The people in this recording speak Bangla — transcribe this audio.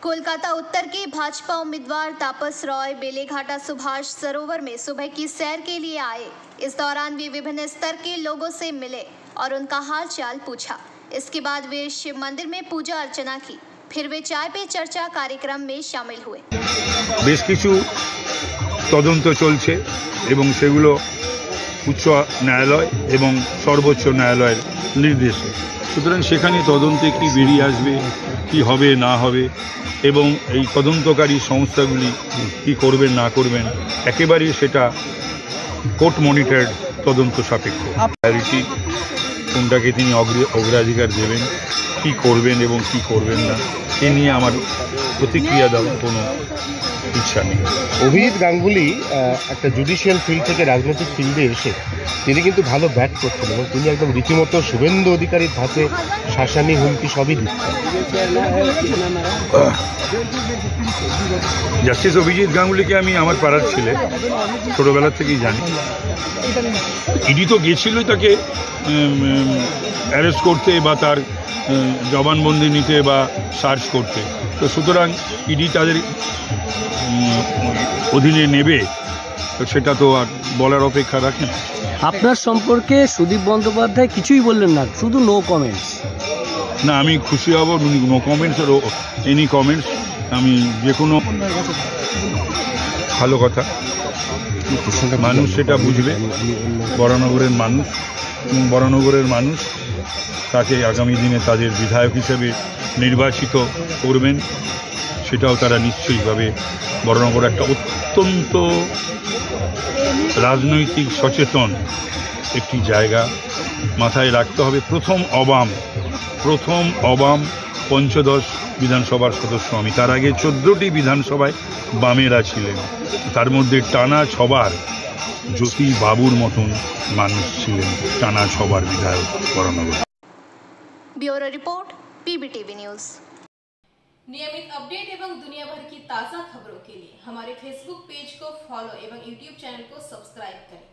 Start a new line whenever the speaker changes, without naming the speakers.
कोलकाता उत्तर के भाजपा उम्मीदवार तापस रॉय बेलेघाटा सुभाष सरोवर में सुबह की सैर के लिए आए। इस दौरान वे विभिन्न स्तर के लोगों से मिले और उनका हाल चाल पूछा। इसके बाद वे शिव मंदिर में पूजा अर्चना की। फिर वे चाय पे चर्चा कार्यक्रम में शामिल हुए।
বেশ কিছু তদন্ত চলছে এবং সেগুলো উচ্চ ন্যায়ালয় এবং সর্বোচ্চ ন্যায়ালয়ের নির্দেশে, সুতরাং সেখানে তদন্তে কি বেরিয়ে আসবে, কি হবে না হবে এবং এই তদন্তকারী সংস্থাগুলি কি করবেন না করবেন, একেবারেই সেটা কোর্ট মনিটর্ড তদন্ত সাপেক্ষ। প্রায়োরিটি কোনটাকে তিনি অগ্রাধিকার দেবেন, কি করবেন এবং কি করবেন না, এ নিয়ে আমার প্রতিক্রিয়া দেওয়ার কোনো ইচ্ছা নেই।
অভিজিৎ গাঙ্গুলি একটা জুডিশিয়াল ফিল্ড থেকে রাজনৈতিক ফিল্ডে এসে তিনি কিন্তু ভালো ব্যাট করতেন এবং তিনি একদম রীতিমতো শুভেন্দু অধিকারীর ধাঁচে শাসানি হুমকি সবই দিচ্ছেন।
জাস্টিস অভিজিৎ গাঙ্গুলিকে আমি আমার পাড়ার ছেলে, ছোটোবেলা থেকেই জানি। ইডি তো গেছিলই তাকে অ্যারেস্ট করতে বা তার জবানবন্দি নিতে বা সার্চ করতে, তো সুতরাং ইডি তাদের অধীনে নেবে, তো সেটা তো আর বলার অপেক্ষা রাখে না।
আপনার সম্পর্কে সুদীপ বন্দ্যোপাধ্যায় কিছুই বললেন না, শুধু নো কমেন্টস।
না, আমি খুশি হব নো কমেন্টস আর এনি কমেন্টস। আমি যে কোনো ভালো কথা মানুষ সেটা বুঝবে, বরানগরের মানুষ, এবং বরানগরের মানুষ তাকে আগামী দিনে তাদের বিধায়ক হিসেবে নির্বাচিত করবেন, সেটাও তারা নিশ্চয়ইভাবে। বরানগর একটা অত্যন্ত রাজনৈতিক সচেতন একটি জায়গা, মাথায় রাখতে হবে। প্রথম অবাম পঞ্চদশ বিধানসভার সদস্য আমি। তার আগে 14টি বিধানসভায় বামেরা ছিলেন, তার মধ্যে টানা 6বার জ্যোতি বাবুর মতন মানুষ ছিলেন, টানা 6বার বিধায়ক Baranagar.
Bureau report PBTV news.
नियमित अपडेट एवं दुनिया भर की ताज़ा खबरों के लिए हमारे फेसबुक पेज को फॉलो एवं यूट्यूब चैनल को सब्सक्राइब करें।